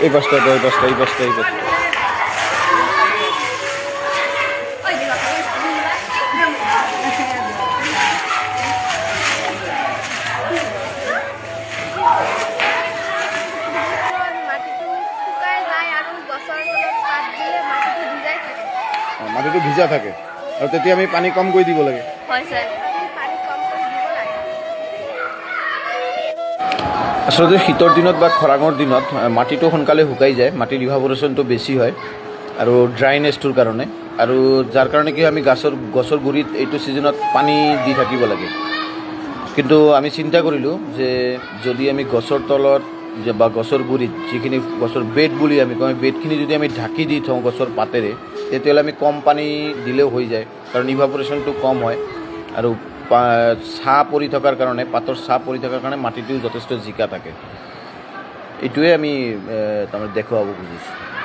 এই পাশটা এই পাশটা এই পাশটা এই পাশটা মাটিটো ভিজা থাকে আৰু তেতিয়া আমি পানী কম কৰি দিব লাগে হয় স্যাৰ আসলে শীতৰ দিনত বা খৰাঙৰ দিনত মাটিটো সোনকালে শুকাই যায় মাটিৰ ইভাপোৰেশ্যনটো বেছি হয় আৰু ড্ৰাইনেছটোৰ কাৰণে আৰু যাৰ কাৰণে কি আমি গছৰ গুৰিত এইটো ছিজনত পানী দি থাকিব লাগে কিন্তু আমি চিন্তা কৰিলোঁ যে যদি আমি গছৰ তলত বা গছৰ গুৰিত যিখিনি গছৰ বেড বুলি আমি কওঁ বেডখিনি যদি আমি ঢাকি দি থওঁ গছৰ পাতেৰে তেতিয়াহ'লে আমি কম পানী দিলেও হৈ যায় কাৰণ ইভাপোৰেশ্যনটো কম হয় আৰু ছাঁ পৰি থকাৰ কাৰণে পাতৰ ছাঁ পৰি থকাৰ কাৰণে মাটিটোও যথেষ্ট জিকা থাকে এইটোৱে আমি তাৰমানে দেখুৱাব খুজিছোঁ